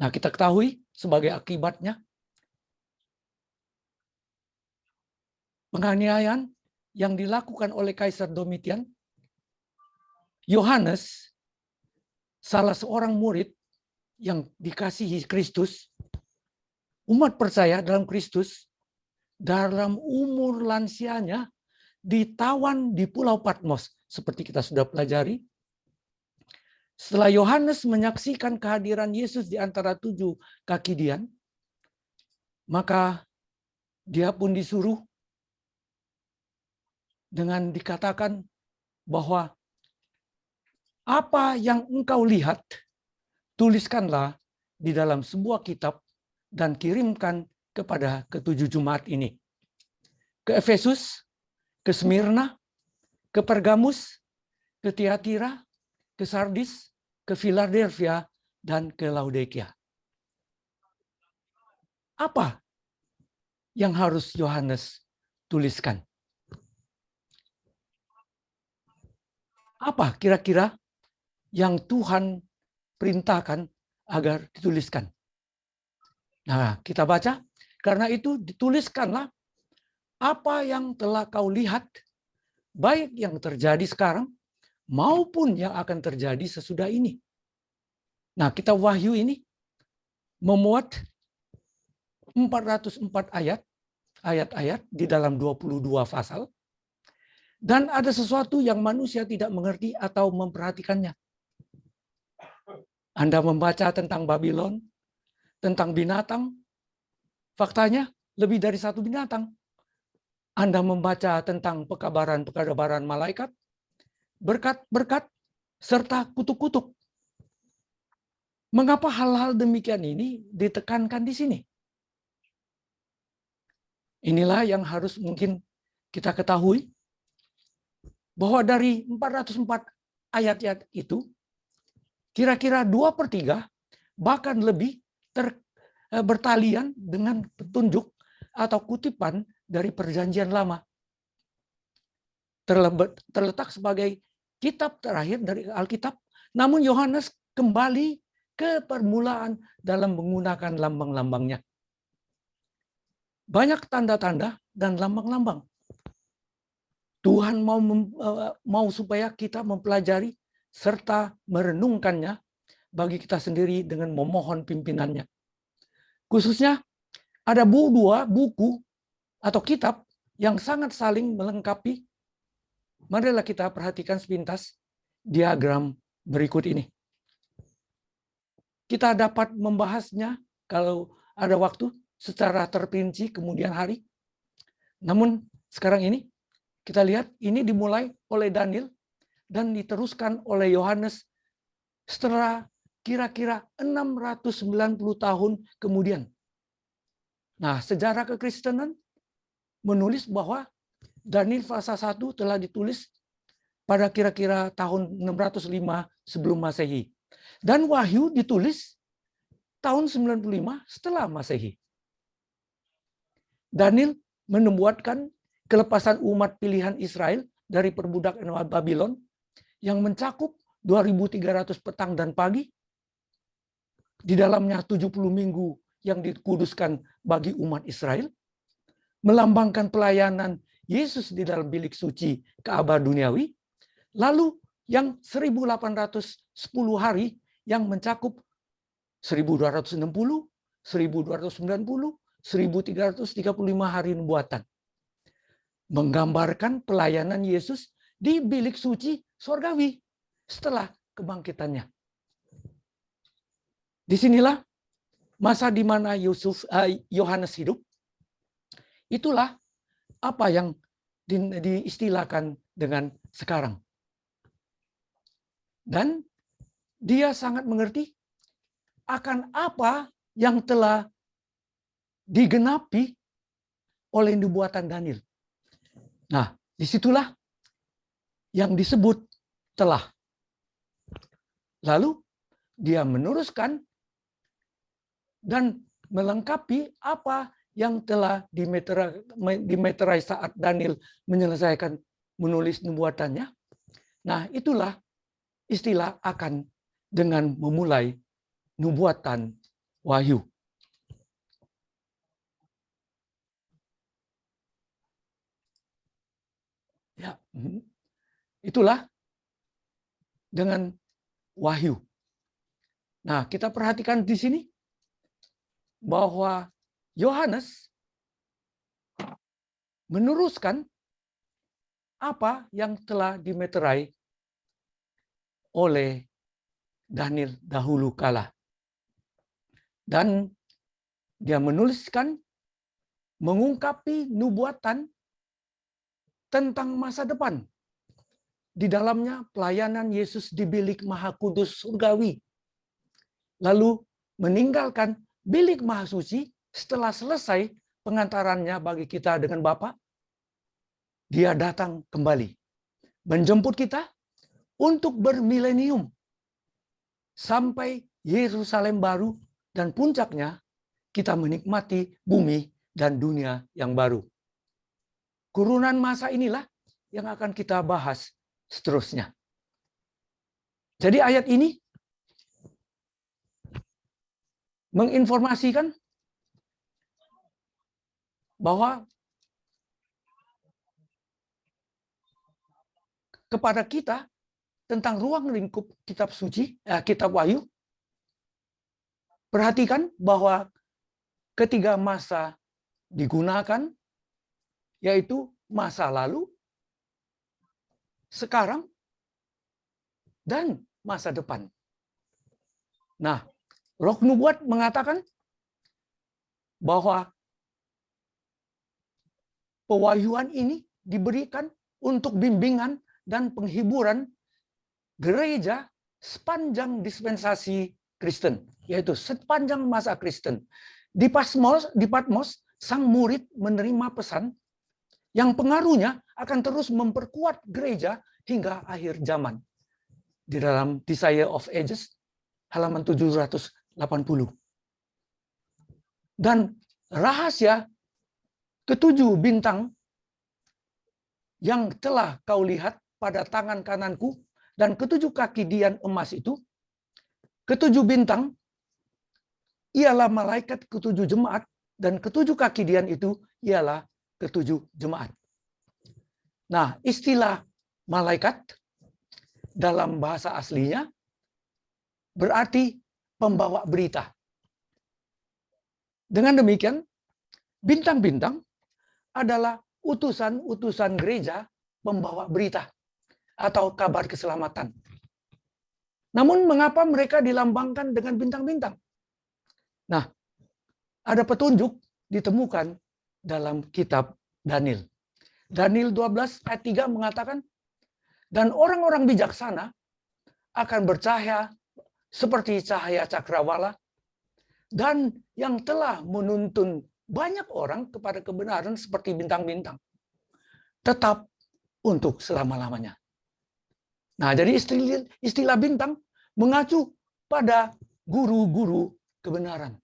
Nah, kita ketahui sebagai akibatnya penganiayaan yang dilakukan oleh Kaisar Domitian, Yohanes, salah seorang murid yang dikasihi Kristus, umat percaya dalam Kristus, dalam umur lansianya ditawan di Pulau Patmos, seperti kita sudah pelajari. Setelah Yohanes menyaksikan kehadiran Yesus di antara 7 kaki dian, maka dia pun disuruh dengan dikatakan bahwa apa yang engkau lihat, tuliskanlah di dalam sebuah kitab dan kirimkan kepada ketujuh jemaat ini. Ke Efesus, ke Smyrna, ke Pergamus, ke Tiatira, ke Sardis, ke Philadelphia, dan ke Laodikia. Apa yang harus Yohanes tuliskan? Apa kira-kira yang Tuhan perintahkan agar dituliskan? Nah, kita baca. Karena itu dituliskanlah apa yang telah kau lihat, baik yang terjadi sekarang maupun yang akan terjadi sesudah ini. Nah, kita Wahyu ini memuat 404 ayat-ayat di dalam 22 pasal. Dan ada sesuatu yang manusia tidak mengerti atau memperhatikannya. Anda membaca tentang Babylon, tentang binatang, faktanya lebih dari satu binatang. Anda membaca tentang pekabaran-pekabaran malaikat, berkat-berkat, serta kutuk-kutuk. Mengapa hal-hal demikian ini ditekankan di sini? Inilah yang harus mungkin kita ketahui, bahwa dari 404 ayat-ayat itu, kira-kira 2/3, bahkan lebih bertalian dengan petunjuk atau kutipan dari Perjanjian Lama. Terletak sebagai kitab terakhir dari Alkitab, namun Yohanes kembali ke permulaan dalam menggunakan lambang-lambangnya. Banyak tanda-tanda dan lambang-lambang. Tuhan mau supaya kita mempelajari serta merenungkannya bagi kita sendiri dengan memohon pimpinannya. Khususnya ada dua buku atau kitab yang sangat saling melengkapi. Marilah kita perhatikan sepintas diagram berikut ini. Kita dapat membahasnya kalau ada waktu secara terperinci kemudian hari. Namun sekarang ini kita lihat ini dimulai oleh Daniel dan diteruskan oleh Yohanes setelah kira-kira 690 tahun kemudian. Nah, sejarah kekristenan menulis bahwa Daniel pasal 1 telah ditulis pada kira-kira tahun 605 sebelum Masehi. Dan Wahyu ditulis tahun 95 setelah Masehi. Daniel menubuatkan kelepasan umat pilihan Israel dari perbudakan Babylon yang mencakup 2300 petang dan pagi. Di dalamnya 70 minggu yang dikuduskan bagi umat Israel. Melambangkan pelayanan Yesus di dalam bilik suci Ka'bah duniawi. Lalu yang 1810 hari yang mencakup 1260, 1290, 1335 hari nubuatan. Menggambarkan pelayanan Yesus di bilik suci sorgawi setelah kebangkitannya. Disinilah masa di mana Yohanes hidup. Itulah apa yang diistilahkan dengan sekarang. Dan dia sangat mengerti akan apa yang telah digenapi oleh nubuatan Daniel. Nah, disitulah yang disebut telah. Lalu dia meneruskan dan melengkapi apa yang telah dimeterai saat Daniel menyelesaikan menulis nubuatannya. Nah, itulah istilah akan dengan memulai nubuatan Wahyu. Ya, itulah dengan wahyu. Nah, kita perhatikan di sini bahwa Yohanes meneruskan apa yang telah dimeterai oleh Daniel dahulu kala. Dan dia menuliskan, mengungkapi nubuatan tentang masa depan. Di dalamnya pelayanan Yesus di bilik Maha Kudus surgawi. Lalu meninggalkan bilik Maha Suci setelah selesai pengantarannya bagi kita dengan Bapa. Dia datang kembali, menjemput kita untuk bermilenium sampai Yerusalem baru, dan puncaknya kita menikmati bumi dan dunia yang baru. Kurunan masa inilah yang akan kita bahas seterusnya. Jadi ayat ini menginformasikan bahwa kepada kita tentang ruang lingkup kitab suci, kitab Wahyu. Perhatikan bahwa ketiga masa digunakan, yaitu masa lalu, sekarang, dan masa depan. Nah, Roh Nubuat mengatakan bahwa pewahyuan ini diberikan untuk bimbingan dan penghiburan gereja sepanjang dispensasi Kristen, yaitu sepanjang masa Kristen. Di Patmos, sang murid menerima pesan yang pengaruhnya akan terus memperkuat gereja hingga akhir zaman. Di dalam Desire of Ages, halaman 780. Dan rahasia ketujuh bintang yang telah kau lihat pada tangan kananku dan ketujuh kaki dian emas itu, ketujuh bintang ialah malaikat ketujuh jemaat, dan ketujuh kaki dian itu ialah ketujuh jemaat. Nah, istilah malaikat dalam bahasa aslinya berarti pembawa berita. Dengan demikian, bintang-bintang adalah utusan-utusan gereja pembawa berita atau kabar keselamatan. Namun mengapa mereka dilambangkan dengan bintang-bintang? Nah, ada petunjuk ditemukan dalam kitab Daniel. Daniel 12 ayat 3 mengatakan, dan orang-orang bijaksana akan bercahaya seperti cahaya cakrawala, dan yang telah menuntun banyak orang kepada kebenaran seperti bintang-bintang, tetap untuk selama-lamanya. Nah, jadi istilah bintang mengacu pada guru-guru kebenaran.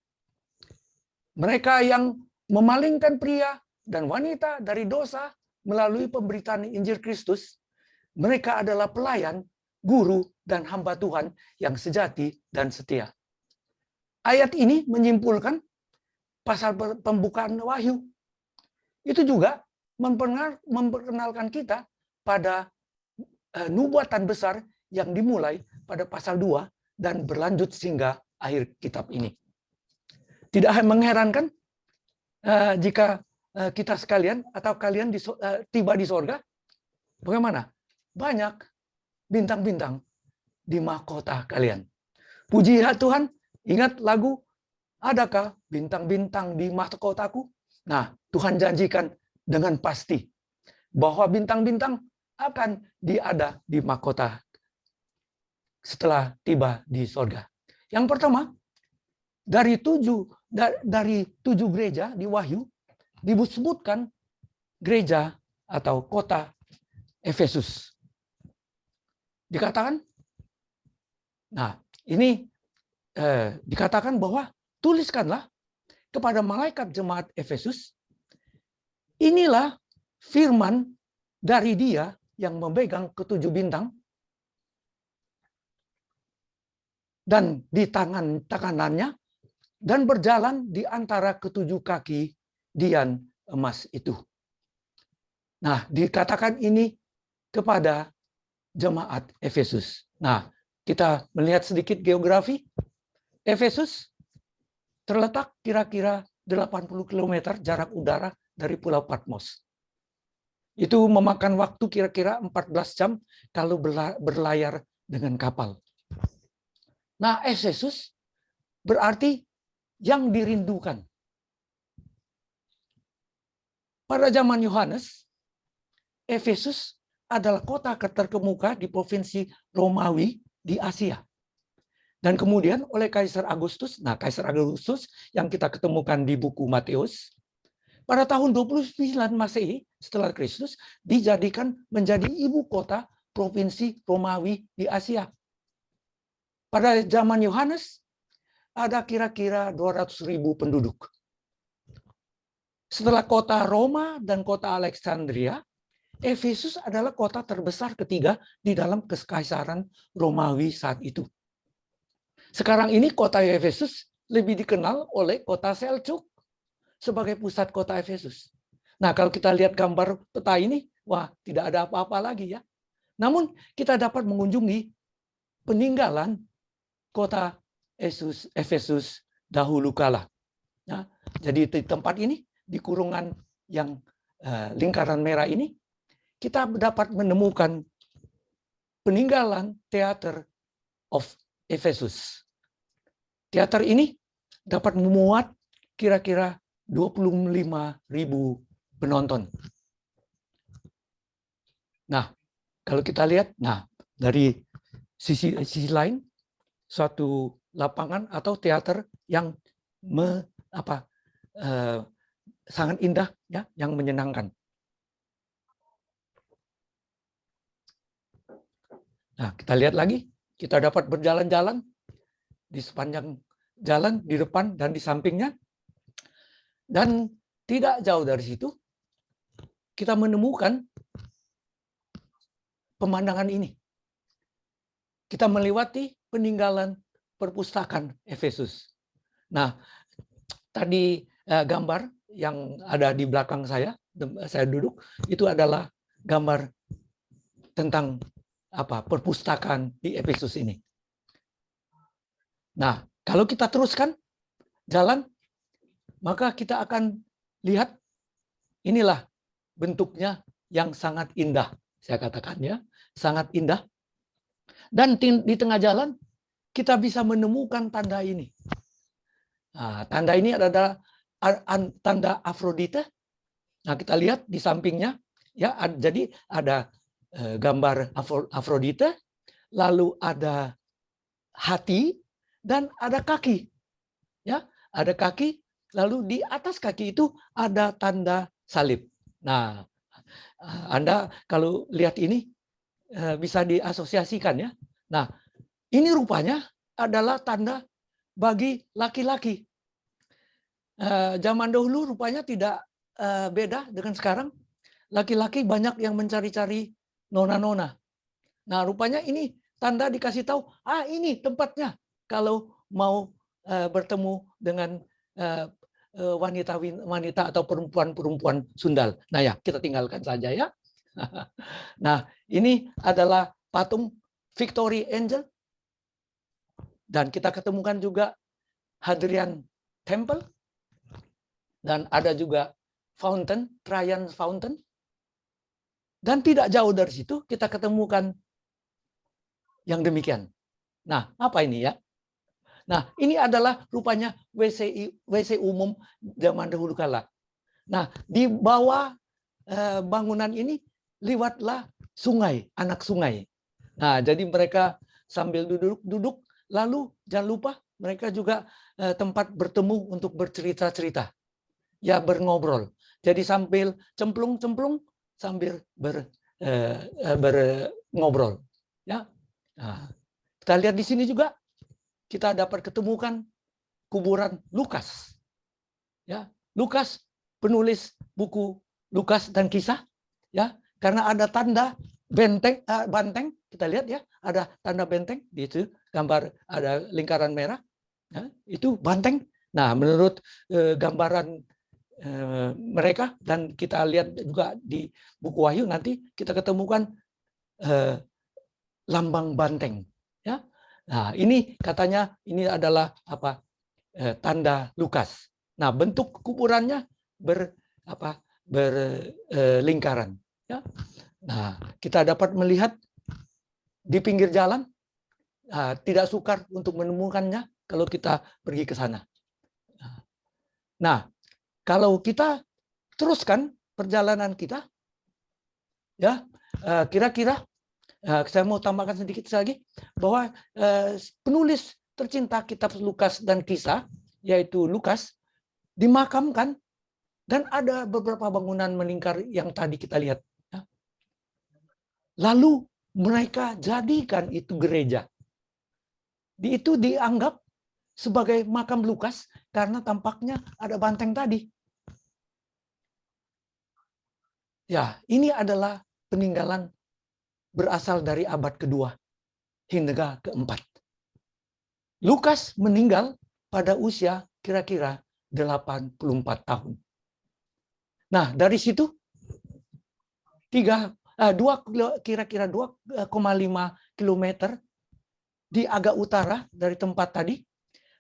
Mereka yang memalingkan pria dan wanita dari dosa melalui pemberitaan Injil Kristus, mereka adalah pelayan, guru, dan hamba Tuhan yang sejati dan setia. Ayat ini menyimpulkan pasal pembukaan Wahyu. Itu juga memperkenalkan kita pada nubuatan besar yang dimulai pada pasal 2 dan berlanjut sehingga akhir kitab ini. Tidak mengherankan jika kita sekalian atau kalian tiba di sorga, bagaimana? Banyak bintang-bintang di mahkota kalian. Puji ya Tuhan, ingat lagu, adakah bintang-bintang di mahkotaku? Nah, Tuhan janjikan dengan pasti bahwa bintang-bintang akan ada di mahkota setelah tiba di sorga. Yang pertama, dari tujuh gereja di Wahyu disebutkan gereja atau kota Efesus. Dikatakan, nah ini dikatakan bahwa tuliskanlah kepada malaikat jemaat Efesus, inilah firman dari Dia yang memegang ketujuh bintang, dan di tangan kanannya dan berjalan di antara ketujuh kaki dian emas itu. Nah, dikatakan ini kepada jemaat Efesus. Nah, kita melihat sedikit geografi. Efesus terletak kira-kira 80 km jarak udara dari Pulau Patmos. Itu memakan waktu kira-kira 14 jam kalau berlayar dengan kapal. Nah, Efesus berarti yang dirindukan. Pada zaman Yohanes, Efesus adalah kota terkemuka di provinsi Romawi di Asia. Dan kemudian oleh Kaisar Agustus, nah Kaisar Agustus yang kita ketemukan di buku Matius, pada tahun 29 Masehi setelah Kristus dijadikan menjadi ibu kota provinsi Romawi di Asia. Pada zaman Yohanes ada kira-kira 200.000 penduduk. Setelah kota Roma dan kota Alexandria, Efesus adalah kota terbesar ketiga di dalam kekaisaran Romawi saat itu. Sekarang ini kota Efesus lebih dikenal oleh kota Seljuk sebagai pusat kota Efesus. Nah, kalau kita lihat gambar peta ini, wah, tidak ada apa-apa lagi ya. Namun, kita dapat mengunjungi peninggalan kota Efesus dahulu kala. Nah, jadi di tempat ini, di kurungan yang lingkaran merah ini, kita dapat menemukan peninggalan Theater of Efesus. Teater ini dapat memuat kira-kira 25.000 penonton. Nah, kalau kita lihat, nah dari sisi lain, suatu lapangan atau teater yang sangat indah, ya, yang menyenangkan. Nah, kita lihat lagi, kita dapat berjalan-jalan di sepanjang jalan, di depan dan di sampingnya. Dan tidak jauh dari situ, kita menemukan pemandangan ini. Kita melewati peninggalan perpustakaan Efesus. Nah, tadi gambar yang ada di belakang saya duduk, itu adalah gambar tentang perpustakaan di Efesus ini. Nah, kalau kita teruskan jalan, maka kita akan lihat inilah bentuknya yang sangat indah. Saya katakan ya, sangat indah. Dan di tengah jalan kita bisa menemukan tanda ini. Nah, tanda ini adalah tanda Afrodite. Nah, kita lihat di sampingnya ya, jadi ada gambar Afrodite, lalu ada hati dan ada kaki. Ya, ada kaki, lalu di atas kaki itu ada tanda salib. Nah, Anda kalau lihat ini bisa diasosiasikan ya. Nah, ini rupanya adalah tanda bagi laki-laki. Zaman dahulu rupanya tidak beda dengan sekarang. Laki-laki banyak yang mencari-cari nona-nona. Nah, rupanya ini tanda dikasih tahu, ini tempatnya kalau mau bertemu dengan wanita atau perempuan sundal. Nah ya, kita tinggalkan saja ya. Nah, ini adalah patung Victory Angel. Dan kita ketemukan juga Hadrian Temple. Dan ada juga Fountain, Trajan Fountain. Dan tidak jauh dari situ kita ketemukan yang demikian. Nah, apa ini ya? Nah, ini adalah rupanya WC umum zaman dahulu kala. Nah, di bawah bangunan ini lewatlah sungai, anak sungai. Nah, jadi mereka sambil duduk, lalu jangan lupa mereka juga tempat bertemu untuk bercerita-cerita. Ya, berngobrol. Jadi sambil cemplung-cemplung sambil berngobrol. Ya. Nah, kita lihat di sini juga kita dapat ketemukan kuburan Lukas. Ya, Lukas penulis buku Lukas dan Kisah, ya, karena ada tanda banteng, kita lihat ya, ada tanda benteng di itu, gambar ada lingkaran merah, ya, itu banteng. Nah, menurut gambaran mereka, dan kita lihat juga di buku Wahyu, nanti kita ketemukan lambang banteng. Ya, nah ini katanya ini adalah apa? Tanda Lukas. Nah, bentuk kuburannya berlingkaran. Ya. Nah, kita dapat melihat di pinggir jalan, tidak sukar untuk menemukannya kalau kita pergi ke sana. Nah, kalau kita teruskan perjalanan kita, ya kira-kira saya mau tambahkan sedikit lagi bahwa penulis tercinta kitab Lukas dan Kisah, yaitu Lukas, dimakamkan dan ada beberapa bangunan melingkar yang tadi kita lihat. Lalu mereka jadikan itu gereja. Itu dianggap sebagai makam Lukas karena tampaknya ada banteng tadi. Ya, ini adalah peninggalan berasal dari abad kedua hingga keempat. Lukas meninggal pada usia kira-kira 84 tahun. Nah, dari situ kira-kira 2,5 kilometer di agak utara dari tempat tadi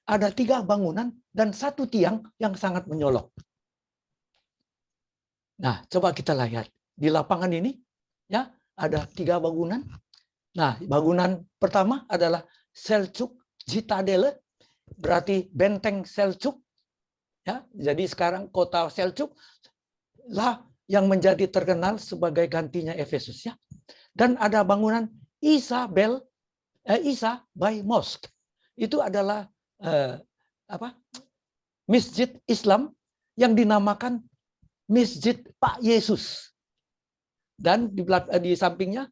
ada 3 bangunan dan 1 tiang yang sangat menyolok. Nah, coba kita lihat di lapangan ini, ya ada 3 bangunan. Nah, bangunan pertama adalah Selçuk Citadele, berarti benteng Selçuk. Ya, jadi sekarang kota Selçuk lah yang menjadi terkenal sebagai gantinya Efesus, ya. Dan ada bangunan Isa by Mosque. Itu adalah masjid Islam yang dinamakan Masjid Pak Yesus. Dan di sampingnya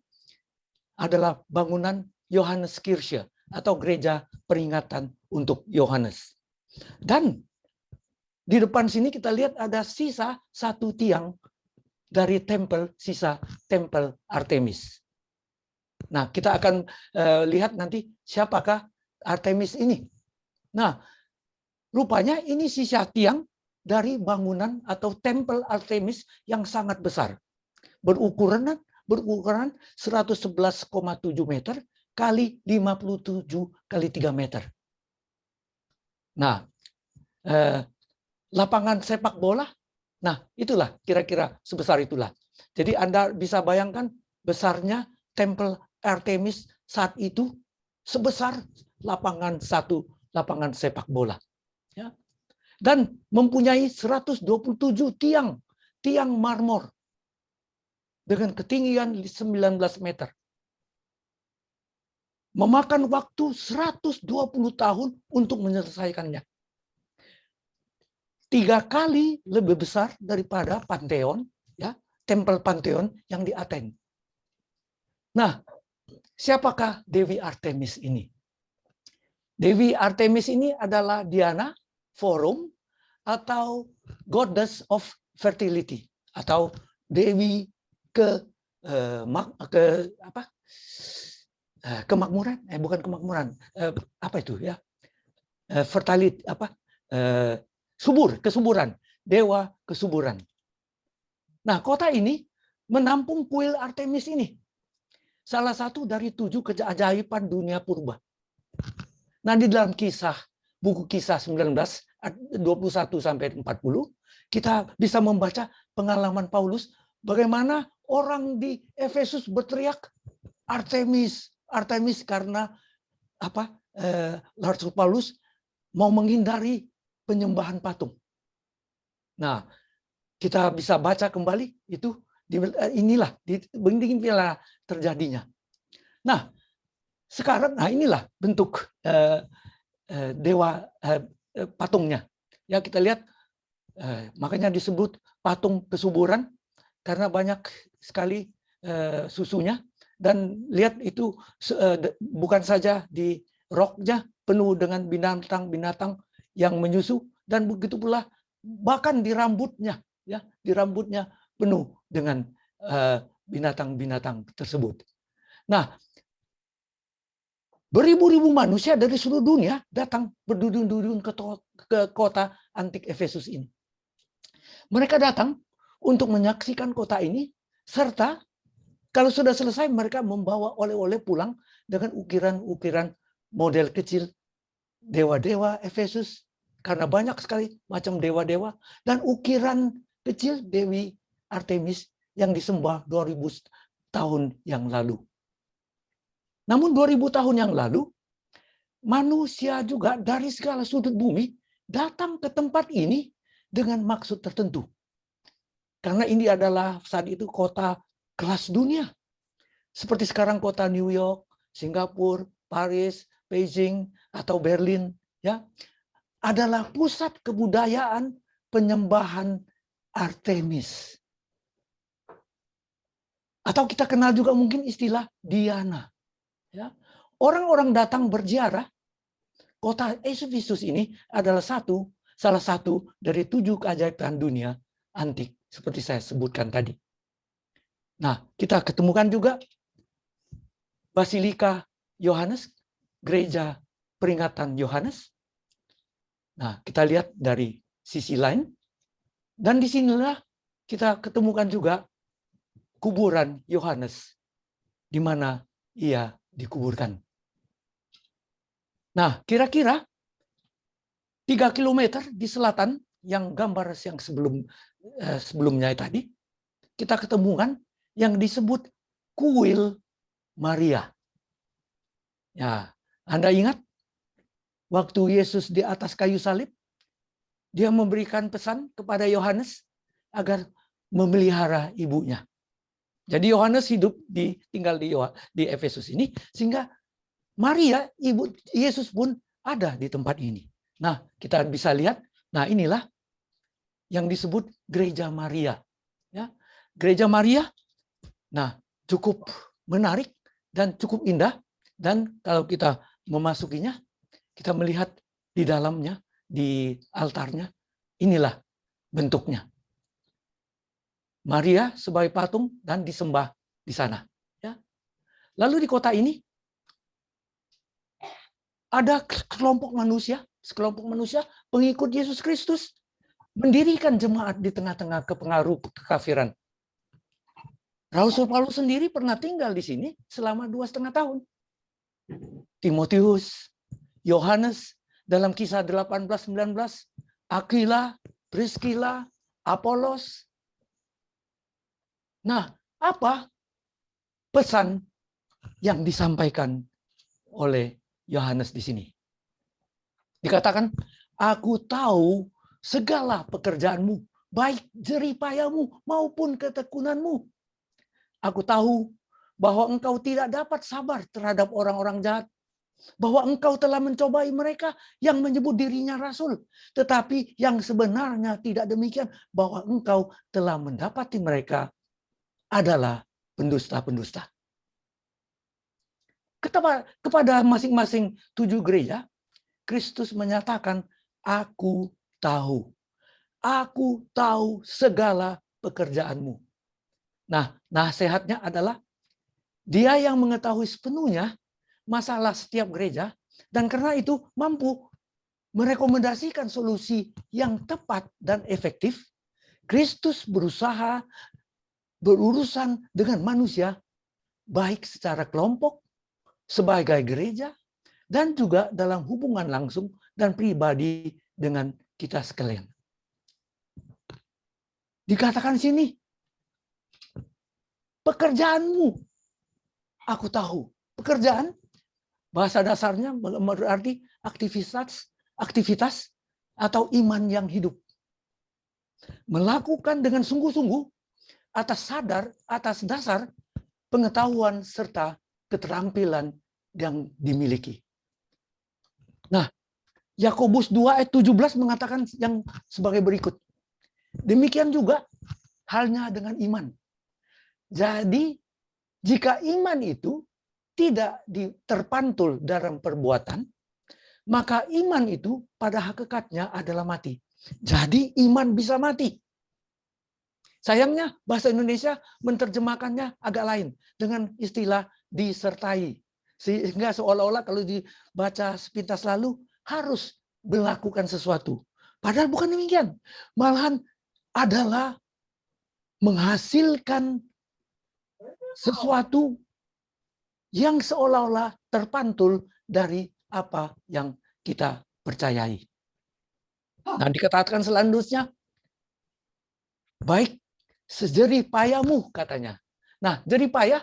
adalah bangunan Johanneskirche atau gereja peringatan untuk Yohanes. Dan di depan sini kita lihat ada sisa 1 tiang dari sisa tempel Artemis. Nah, kita akan lihat nanti siapakah Artemis ini. Nah, rupanya ini sisa tiang dari bangunan atau tempel Artemis yang sangat besar. Berukuran 111,7 meter kali 57 kali 3 meter. Nah, lapangan sepak bola, nah itulah kira-kira sebesar itulah. Jadi Anda bisa bayangkan besarnya tempel Artemis saat itu sebesar lapangan sepak bola. Ya. Dan mempunyai 127 tiang marmor dengan ketinggian 19 meter. Memakan waktu 120 tahun untuk menyelesaikannya. 3 kali lebih besar daripada Pantheon, ya, tempel Pantheon yang di Athena. Nah, siapakah Dewi Artemis ini? Dewi Artemis ini adalah Diana Forum atau Goddess of Fertility atau Dewi kemakmuran, bukan kemakmuran, apa itu ya? Fertility kesuburan, dewa kesuburan. Nah, kota ini menampung kuil Artemis ini. Salah satu dari 7 keajaiban dunia purba. Nah, di dalam buku Kisah 19 21 sampai 40, kita bisa membaca pengalaman Paulus bagaimana orang di Efesus berteriak Artemis, Artemis, karena Rasul Paulus mau menghindari penyembahan patung. Nah, kita bisa baca kembali itu inilah terjadinya. Nah, sekarang inilah bentuk dewa patungnya. Ya, kita lihat makanya disebut patung kesuburan karena banyak sekali susunya, dan lihat itu bukan saja di roknya penuh dengan binatang-binatang yang menyusu, dan begitu pula bahkan di rambutnya, ya, di rambutnya penuh dengan binatang-binatang tersebut. Nah, Beribu-ribu manusia dari seluruh dunia datang berduyun-duyun ke kota antik Efesus ini. Mereka datang untuk menyaksikan kota ini, serta kalau sudah selesai mereka membawa oleh-oleh pulang dengan ukiran-ukiran model kecil dewa-dewa Efesus, karena banyak sekali macam dewa-dewa, dan ukiran kecil Dewi Artemis yang disembah 2000 tahun yang lalu. Namun 2000 tahun yang lalu, manusia juga dari segala sudut bumi datang ke tempat ini dengan maksud tertentu. Karena ini adalah saat itu kota kelas dunia. Seperti sekarang kota New York, Singapura, Paris, Beijing, atau Berlin, ya, adalah pusat kebudayaan penyembahan Artemis. Atau kita kenal juga mungkin istilah Diana. Ya. Orang-orang datang berziarah. Kota Efesus ini adalah salah satu dari 7 keajaiban dunia antik, seperti saya sebutkan tadi. Nah, kita ketemukan juga Basilika Yohanes, gereja peringatan Yohanes. Nah, kita lihat dari sisi lain. Dan disinilah kita ketemukan juga kuburan Yohanes, di mana ia dikuburkan. Nah, kira-kira 3 kilometer di selatan, yang gambar yang sebelumnya tadi, kita ketemukan yang disebut kuil Maria. Ya, Anda ingat waktu Yesus di atas kayu salib, dia memberikan pesan kepada Yohanes agar memelihara ibunya. Jadi Yohanes tinggal di Efesus ini, sehingga Maria, ibu Yesus pun ada di tempat ini. Nah, kita bisa lihat, nah inilah yang disebut Gereja Maria. Ya, Gereja Maria, nah cukup menarik dan cukup indah. Dan kalau kita memasukinya, kita melihat di dalamnya, di altarnya, inilah bentuknya. Maria sebagai patung dan disembah di sana. Ya. Lalu di kota ini ada sekelompok manusia pengikut Yesus Kristus mendirikan jemaat di tengah-tengah kepengaruh kekafiran. Rasul Paulus sendiri pernah tinggal di sini selama 2,5 tahun. Timotius, Yohanes dalam Kisah 18-19, Aquila, Priscilla, Apolos. Nah, apa pesan yang disampaikan oleh Yohanes di sini? Dikatakan, aku tahu segala pekerjaanmu, baik jeripayamu maupun ketekunanmu. Aku tahu bahwa engkau tidak dapat sabar terhadap orang-orang jahat, bahwa engkau telah mencobai mereka yang menyebut dirinya rasul, tetapi yang sebenarnya tidak demikian, bahwa engkau telah mendapati mereka adalah pendusta-pendusta. Kepada masing-masing 7 gereja, Kristus menyatakan, aku tahu segala pekerjaanmu. Nah, nasihatnya adalah dia yang mengetahui sepenuhnya masalah setiap gereja, dan karena itu mampu merekomendasikan solusi yang tepat dan efektif. Kristus berusaha berurusan dengan manusia, baik secara kelompok, sebagai gereja, dan juga dalam hubungan langsung dan pribadi dengan kita sekalian. Dikatakan sini, pekerjaanmu, aku tahu. Pekerjaan, bahasa dasarnya berarti aktivitas atau iman yang hidup. Melakukan dengan sungguh-sungguh atas dasar pengetahuan serta keterampilan yang dimiliki. Nah, Yakobus 2 ayat 17 mengatakan yang sebagai berikut. Demikian juga halnya dengan iman. Jadi, jika iman itu tidak terpantul dalam perbuatan, maka iman itu pada hakikatnya adalah mati. Jadi iman bisa mati. Sayangnya bahasa Indonesia menerjemahkannya agak lain dengan istilah disertai. Sehingga seolah-olah kalau dibaca sepintas lalu harus melakukan sesuatu. Padahal bukan demikian. Malahan adalah menghasilkan sesuatu yang seolah-olah terpantul dari apa yang kita percayai. Nah, dikatakan selanjutnya, baik sejerih payamu katanya. Nah, jerih payah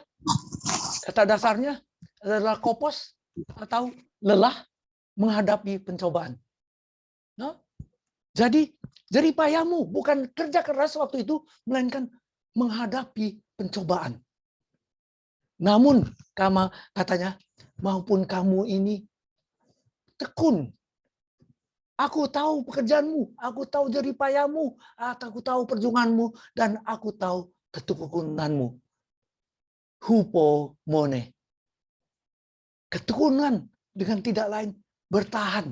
kata dasarnya adalah kopos atau lelah menghadapi pencobaan. Nah, jadi jerih payahmu bukan kerja keras waktu itu, melainkan menghadapi pencobaan. Namun, katanya, maupun kamu ini tekun. Aku tahu pekerjaanmu, aku tahu jerih payahmu, aku tahu perjuanganmu, dan aku tahu ketekunanmu. Hupomone. Ketekunan dengan tidak lain bertahan.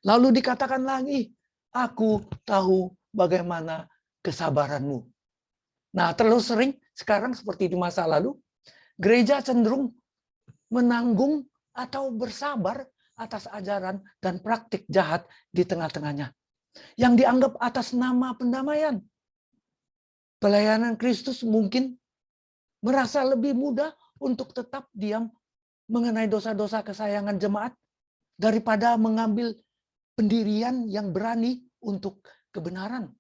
Lalu dikatakan lagi, aku tahu bagaimana kesabaranmu. Nah, terlalu sering sekarang seperti di masa lalu, gereja cenderung menanggung atau bersabar atas ajaran dan praktik jahat di tengah-tengahnya. Yang dianggap atas nama pendamaian. Pelayanan Kristus mungkin merasa lebih mudah untuk tetap diam mengenai dosa-dosa kesayangan jemaat daripada mengambil pendirian yang berani untuk kebenaran.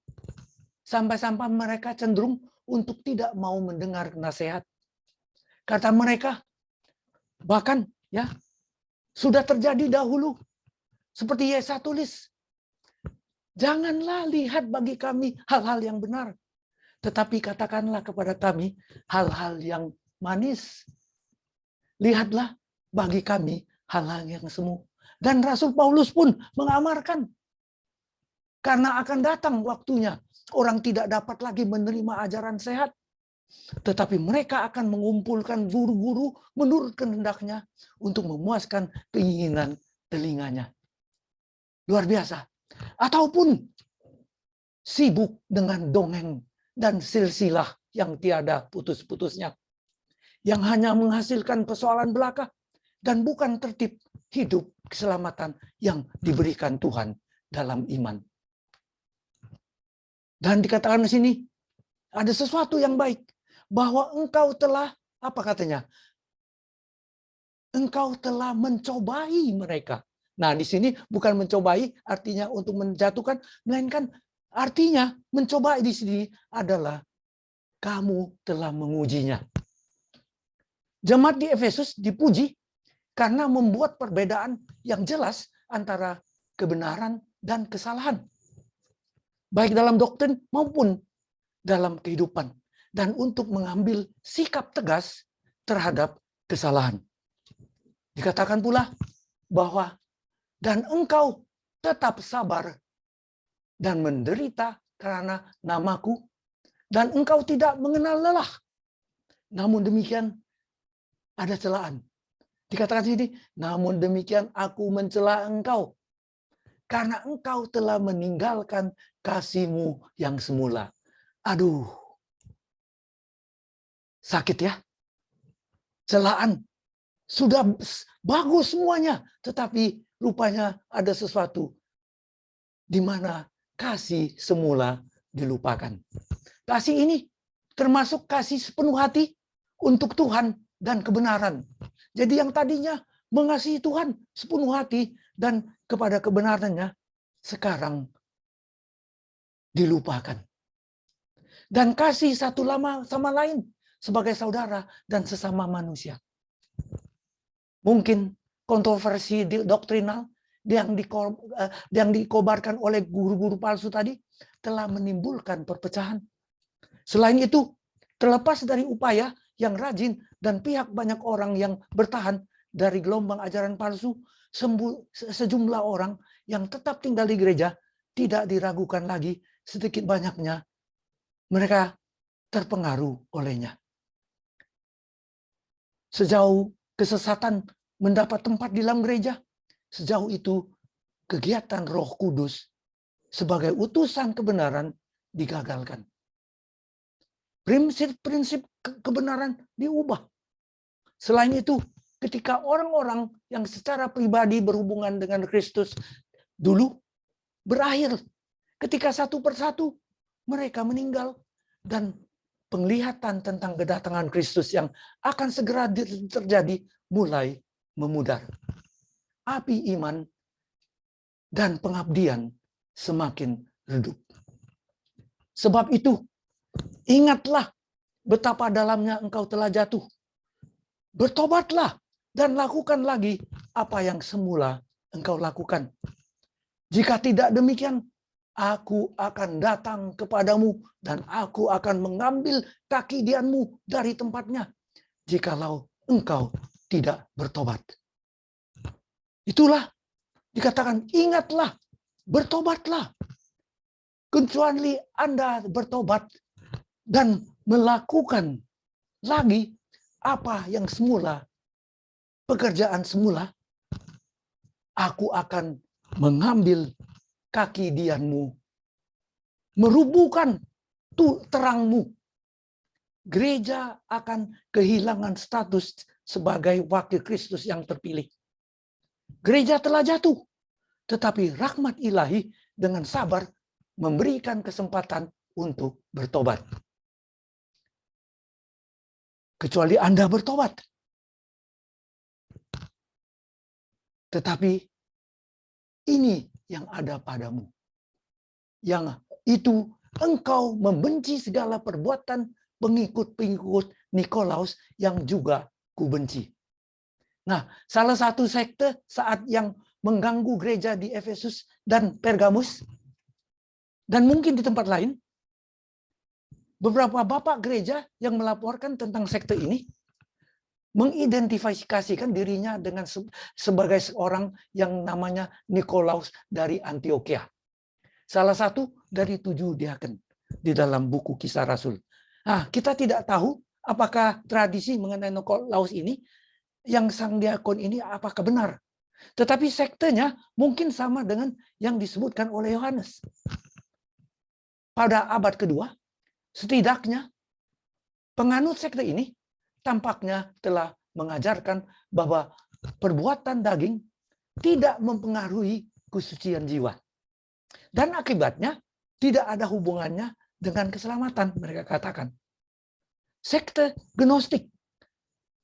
Sampai-sampai mereka cenderung untuk tidak mau mendengar nasihat. Kata mereka, bahkan ya sudah terjadi dahulu. Seperti Yesaya tulis, janganlah lihat bagi kami hal-hal yang benar, tetapi katakanlah kepada kami hal-hal yang manis. Lihatlah bagi kami hal-hal yang semu. Dan Rasul Paulus pun mengamarkan, karena akan datang waktunya orang tidak dapat lagi menerima ajaran sehat, tetapi mereka akan mengumpulkan guru-guru menurut kehendaknya untuk memuaskan keinginan telinganya. Luar biasa. Ataupun sibuk dengan dongeng dan silsilah yang tiada putus-putusnya, yang hanya menghasilkan persoalan belaka dan bukan tertib hidup keselamatan yang diberikan Tuhan dalam iman. Dan dikatakan di sini ada sesuatu yang baik, bahwa engkau telah, apa katanya? Engkau telah mencobai mereka. Nah, di sini bukan mencobai artinya untuk menjatuhkan, melainkan artinya mencobai di sini adalah kamu telah mengujinya. Jemaat di Efesus dipuji karena membuat perbedaan yang jelas antara kebenaran dan kesalahan. Baik dalam doktrin maupun dalam kehidupan. Dan untuk mengambil sikap tegas terhadap kesalahan. Dikatakan pula bahwa dan engkau tetap sabar dan menderita karena namaku, dan engkau tidak mengenal lelah. Namun demikian ada celaan. Dikatakan sini, namun demikian aku mencela engkau karena engkau telah meninggalkan kasihmu yang semula. Aduh, sakit ya. Celaan. Sudah bagus semuanya, tetapi rupanya ada sesuatu di mana kasih semula dilupakan. Kasih ini termasuk kasih sepenuh hati untuk Tuhan dan kebenaran. Jadi yang tadinya mengasihi Tuhan sepenuh hati dan kepada kebenarannya, sekarang dilupakan. Dan kasih satu sama lain sebagai saudara dan sesama manusia. Mungkin kontroversi doktrinal yang dikobarkan oleh guru-guru palsu tadi telah menimbulkan perpecahan. Selain itu, terlepas dari upaya yang rajin dan pihak banyak orang yang bertahan dari gelombang ajaran palsu, sejumlah orang yang tetap tinggal di gereja tidak diragukan lagi sedikit banyaknya mereka terpengaruh olehnya. Sejauh kesesatan mendapat tempat di dalam gereja, sejauh itu kegiatan Roh Kudus sebagai utusan kebenaran digagalkan. Prinsip-prinsip kebenaran diubah. Selain itu, ketika orang-orang yang secara pribadi berhubungan dengan Kristus dulu berakhir. Ketika satu persatu mereka meninggal dan penglihatan tentang kedatangan Kristus yang akan segera terjadi mulai memudar. Api iman dan pengabdian semakin redup. Sebab itu, ingatlah betapa dalamnya engkau telah jatuh. Bertobatlah dan lakukan lagi apa yang semula engkau lakukan. Jika tidak demikian, aku akan datang kepadamu dan aku akan mengambil kaki dianmu dari tempatnya, jikalau engkau tidak bertobat. Itulah dikatakan, ingatlah, bertobatlah. Kecuali Anda bertobat dan melakukan lagi apa yang semula, pekerjaan semula, aku akan mengambil kaki dianmu, merubuhkan terangmu. Gereja akan kehilangan status sebagai wakil Kristus yang terpilih. Gereja telah jatuh, tetapi rahmat ilahi dengan sabar memberikan kesempatan untuk bertobat. Kecuali Anda bertobat. Tetapi ini yang ada padamu. Yang itu engkau membenci segala perbuatan pengikut-pengikut Nikolaus yang juga kubenci. Nah, salah satu sekte saat yang mengganggu gereja di Efesus dan Pergamus, dan mungkin di tempat lain, beberapa bapak gereja yang melaporkan tentang sekte ini mengidentifikasikan dirinya dengan sebagai seorang yang namanya Nikolaus dari Antioquia. Salah satu dari 7 diaken di dalam buku Kisah Rasul. Nah, kita tidak tahu apakah tradisi mengenai Nikolaus ini, yang sang diakon ini apakah benar. Tetapi sektenya mungkin sama dengan yang disebutkan oleh Yohanes. Pada abad kedua, setidaknya penganut sekte ini tampaknya telah mengajarkan bahwa perbuatan daging tidak mempengaruhi kesucian jiwa. Dan akibatnya tidak ada hubungannya dengan keselamatan, mereka katakan. Sekte Gnostik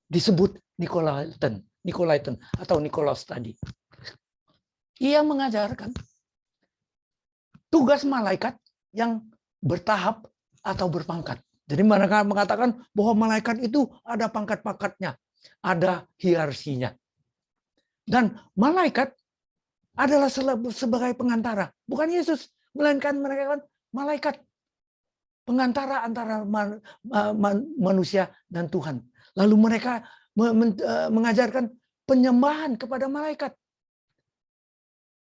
disebut Nikolaitan atau Nikolaus tadi. Ia mengajarkan tugas malaikat yang bertahap atau berpangkat. Jadi mereka mengatakan bahwa malaikat itu ada pangkat-pangkatnya, ada hierarkinya. Dan malaikat adalah sebagai pengantara. Bukan Yesus, melainkan mereka kan malaikat. Pengantara antara manusia dan Tuhan. Lalu mereka mengajarkan penyembahan kepada malaikat.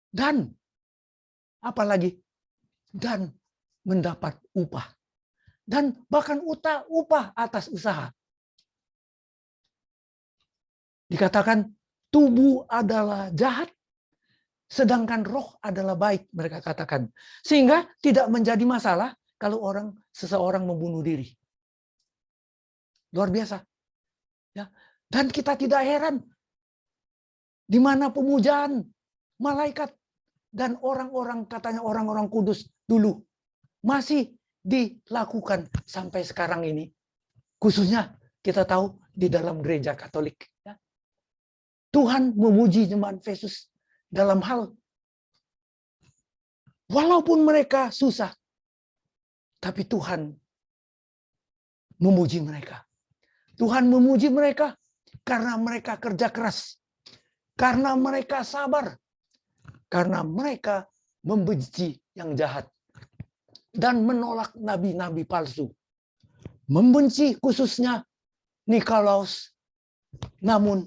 Dan apalagi, dan mendapat upah. Dan bahkan upah atas usaha. Dikatakan tubuh adalah jahat, sedangkan roh adalah baik, mereka katakan. Sehingga tidak menjadi masalah kalau seseorang membunuh diri. Luar biasa. Ya. Dan kita tidak heran di mana pemujaan malaikat dan orang-orang, katanya orang-orang kudus dulu masih dilakukan sampai sekarang ini. Khususnya kita tahu di dalam gereja Katolik. Ya. Tuhan memuji jemaat Efesus dalam hal walaupun mereka susah, tapi Tuhan memuji mereka. Tuhan memuji mereka karena mereka kerja keras, karena mereka sabar, karena mereka membenci yang jahat dan menolak nabi-nabi palsu. Membenci khususnya Nikolaus. Namun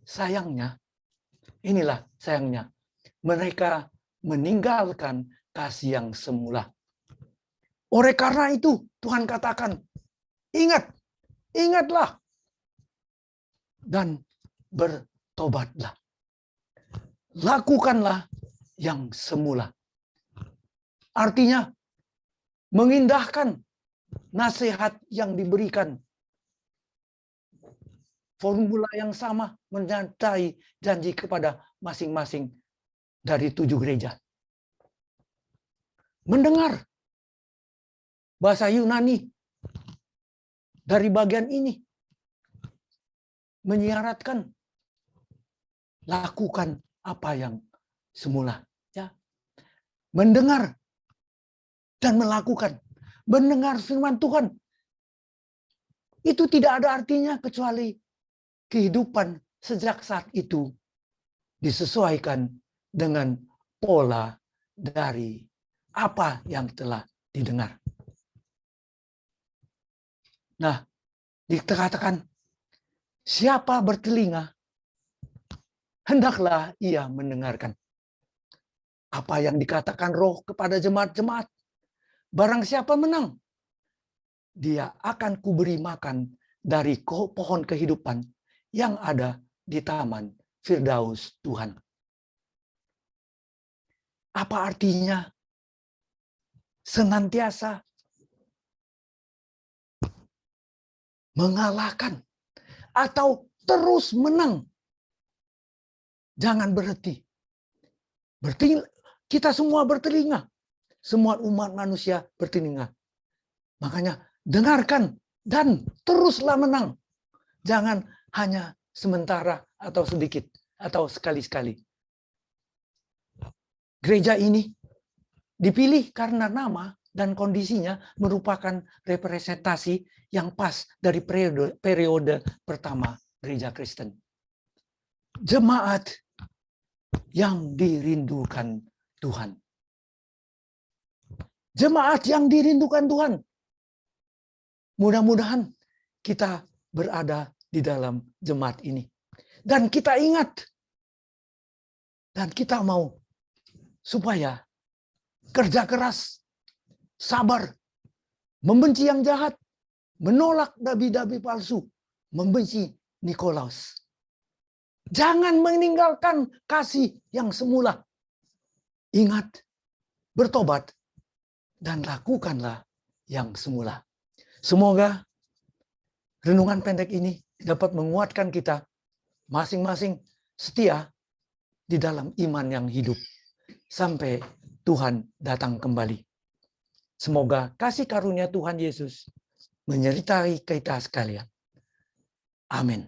sayangnya, inilah sayangnya, mereka meninggalkan kasih yang semula. Oleh karena itu Tuhan katakan, ingatlah dan bertobatlah. Lakukanlah yang semula. Artinya mengindahkan nasihat yang diberikan formula yang sama menyertai janji kepada masing-masing dari 7 gereja. Mendengar bahasa Yunani dari bagian ini menyiaratkan lakukan apa yang semula, ya. Mendengar dan melakukan. Mendengar firman Tuhan itu tidak ada artinya kecuali kehidupan sejak saat itu disesuaikan dengan pola dari apa yang telah didengar. Nah, dikatakan siapa bertelinga hendaklah ia mendengarkan apa yang dikatakan Roh kepada jemaat-jemaat. Barang siapa menang, dia akan kuberi makan dari pohon kehidupan yang ada di taman Firdaus Tuhan. Apa artinya senantiasa mengalahkan atau terus menang? Jangan berhenti. Kita semua bertelinga. Semua umat manusia bertelinga. Makanya dengarkan dan teruslah menang. Jangan hanya sementara atau sedikit atau sekali-sekali. Gereja ini dipilih karena nama dan kondisinya merupakan representasi yang pas dari periode pertama gereja Kristen. Jemaat yang dirindukan Tuhan. Jemaat yang dirindukan Tuhan. Mudah-mudahan kita berada di dalam jemaat ini. Dan kita ingat. Dan kita mau supaya kerja keras, sabar, membenci yang jahat, menolak nabi-nabi palsu, membenci Nikolaus. Jangan meninggalkan kasih yang semula. Ingat, bertobat, dan lakukanlah yang semula. Semoga renungan pendek ini dapat menguatkan kita masing-masing setia di dalam iman yang hidup sampai Tuhan datang kembali. Semoga kasih karunia Tuhan Yesus menyertai kita sekalian. Amin.